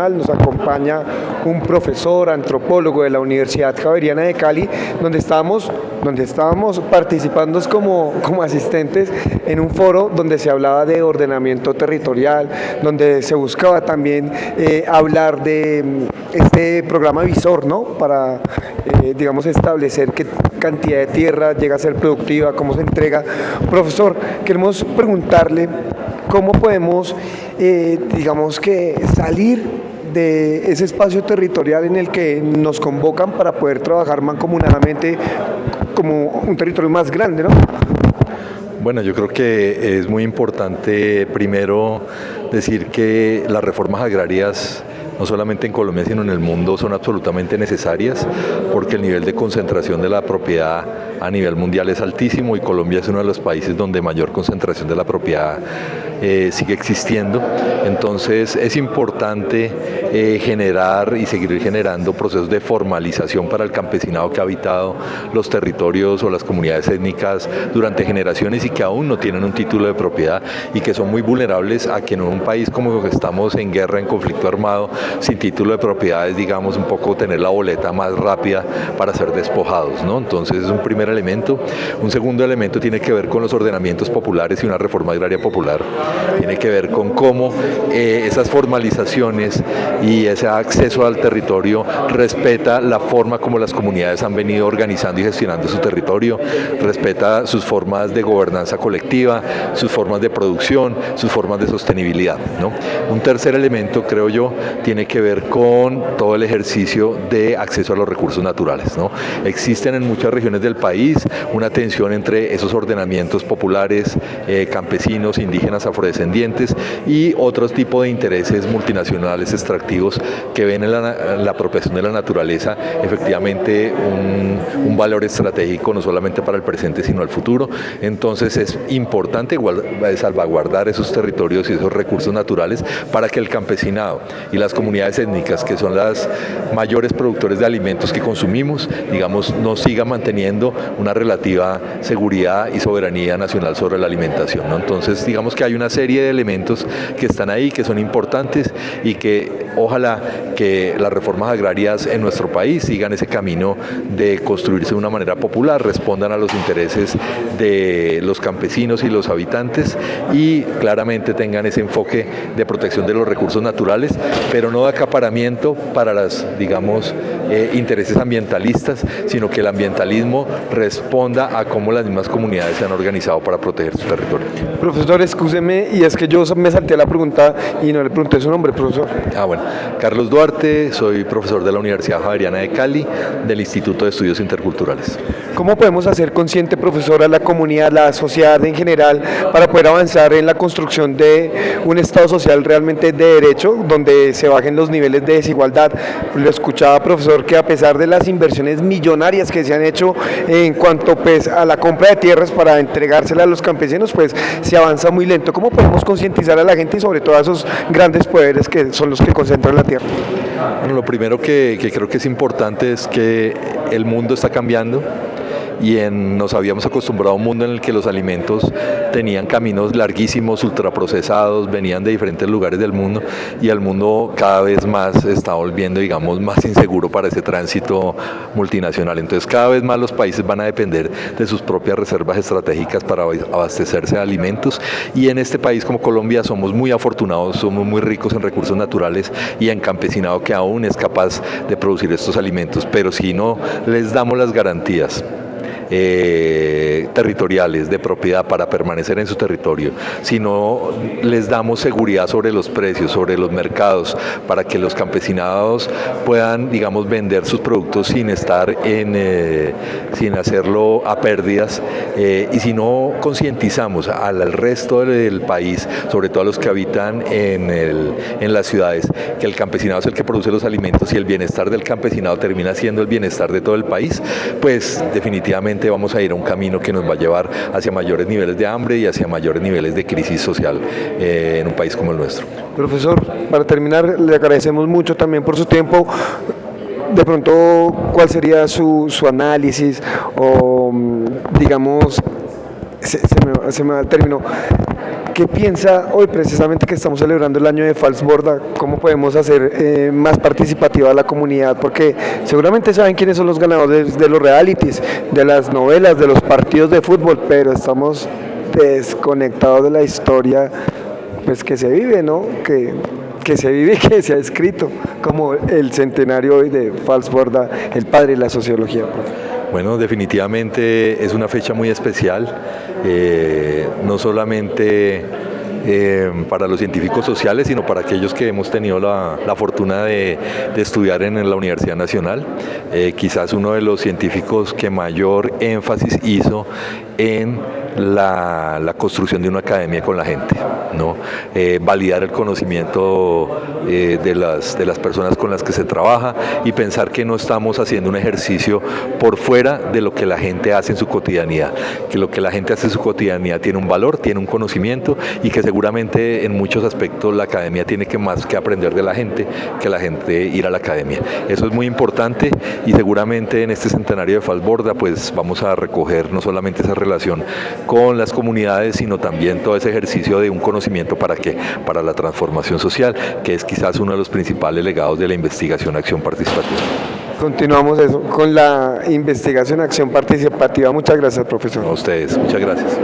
Nos acompaña un profesor antropólogo de la Universidad Javeriana de Cali, donde estábamos participando como asistentes en un foro donde se hablaba de ordenamiento territorial, donde se buscaba también hablar de este programa Visor, ¿no? Para, digamos, establecer qué cantidad de tierra llega a ser productiva, cómo se entrega. Profesor, queremos preguntarle cómo podemos, digamos que salir de ese espacio territorial en el que nos convocan para poder trabajar mancomunadamente como un territorio más grande, ¿no? Bueno, yo creo que es muy importante primero decir que las reformas agrarias no solamente en Colombia sino en el mundo son absolutamente necesarias porque el nivel de concentración de la propiedad a nivel mundial es altísimo y Colombia es uno de los países donde mayor concentración de la propiedad sigue existiendo. Entonces es importante generar y seguir generando procesos de formalización para el campesinado que ha habitado los territorios o las comunidades étnicas durante generaciones y que aún no tienen un título de propiedad y que son muy vulnerables a que en un país como que estamos en guerra, en conflicto armado, sin título de propiedad es, digamos, un poco tener la boleta más rápida para ser despojados, ¿no? Entonces es un primer elemento. Un segundo elemento tiene que ver con los ordenamientos populares y una reforma agraria popular. Tiene que ver con cómo esas formalizaciones y ese acceso al territorio respeta la forma como las comunidades han venido organizando y gestionando su territorio, respeta sus formas de gobernanza colectiva, sus formas de producción, sus formas de sostenibilidad, ¿no? Un tercer elemento, creo yo, tiene que ver con todo el ejercicio de acceso a los recursos naturales, ¿no? Existen en muchas regiones del país una tensión entre esos ordenamientos populares, campesinos, indígenas, afrodescendientes y otros tipos de intereses multinacionales extractivos que ven en la apropiación de la naturaleza efectivamente un valor estratégico no solamente para el presente sino al futuro. Entonces es importante salvaguardar esos territorios y esos recursos naturales para que el campesinado y las comunidades étnicas, que son las mayores productores de alimentos que consumimos, digamos, nos sigan manteniendo una relativa seguridad y soberanía nacional sobre la alimentación, ¿no? Entonces, digamos que hay una serie de elementos que están ahí, que son importantes y que ojalá que las reformas agrarias en nuestro país sigan ese camino de construirse de una manera popular, respondan a los intereses de los campesinos y los habitantes y claramente tengan ese enfoque de protección de los recursos naturales, pero no de acaparamiento para las, digamos, intereses ambientalistas, sino que el ambientalismo responda a cómo las mismas comunidades se han organizado para proteger su territorio. Profesor, excúseme, y es que yo me salté la pregunta y no le pregunté su nombre, profesor. Bueno, Carlos Duarte, soy profesor de la Universidad Javeriana de Cali, del Instituto de Estudios Interculturales. ¿Cómo podemos hacer consciente, profesor, a la comunidad, a la sociedad en general, para poder avanzar en la construcción de un Estado social realmente de derecho, donde se bajen los niveles de desigualdad? Lo escuchaba, profesor, que a pesar de las inversiones millonarias que se han hecho en cuanto pues, a la compra de tierras para entregársela a los campesinos, pues se avanza muy lento. ¿Cómo podemos concientizar a la gente y sobre todo a esos grandes poderes que son los que concentran la tierra? Bueno, lo primero que creo que es importante es que el mundo está cambiando y nos habíamos acostumbrado a un mundo en el que los alimentos tenían caminos larguísimos, ultraprocesados, venían de diferentes lugares del mundo y el mundo cada vez más se está volviendo, digamos, más inseguro para ese tránsito multinacional. Entonces cada vez más los países van a depender de sus propias reservas estratégicas para abastecerse de alimentos y en este país como Colombia somos muy afortunados, somos muy ricos en recursos naturales y en campesinado que aún es capaz de producir estos alimentos, pero si no les damos las garantías territoriales de propiedad para permanecer en su territorio, si no les damos seguridad sobre los precios, sobre los mercados, para que los campesinados puedan, digamos, vender sus productos sin estar sin hacerlo a pérdidas, y si no concientizamos al resto del país, sobre todo a los que habitan en las ciudades, que el campesinado es el que produce los alimentos y el bienestar del campesinado termina siendo el bienestar de todo el país, pues definitivamente vamos a ir a un camino que nos va a llevar hacia mayores niveles de hambre y hacia mayores niveles de crisis social en un país como el nuestro. Profesor, para terminar, le agradecemos mucho también por su tiempo. De pronto, ¿cuál sería su análisis o, digamos, se me va el término, ¿qué piensa hoy precisamente que estamos celebrando el año de Falsborda? ¿Cómo podemos hacer más participativa a la comunidad? Porque seguramente saben quiénes son los ganadores de los realities, de las novelas, de los partidos de fútbol, pero estamos desconectados de la historia pues que se vive, ¿no? Que se vive y que se ha escrito, como el centenario hoy de Falsborda, el padre de la sociología. Bueno, definitivamente es una fecha muy especial, no solamente para los científicos sociales, sino para aquellos que hemos tenido la fortuna de estudiar en la Universidad Nacional. Quizás uno de los científicos que mayor énfasis hizo en la construcción de una academia con la gente, ¿no? Validar el conocimiento de las personas con las que se trabaja y pensar que no estamos haciendo un ejercicio por fuera de lo que la gente hace en su cotidianidad, que lo que la gente hace en su cotidianidad tiene un valor, tiene un conocimiento y que seguramente en muchos aspectos la academia tiene que más que aprender de la gente, que la gente ir a la academia. Eso es muy importante y seguramente en este centenario de Falsborda pues vamos a recoger no solamente esa relación con las comunidades, sino también todo ese ejercicio de un conocimiento para qué, para la transformación social, que es quizás uno de los principales legados de la investigación acción participativa. Continuamos eso con la investigación acción participativa. Muchas gracias, profesor. A ustedes, muchas gracias.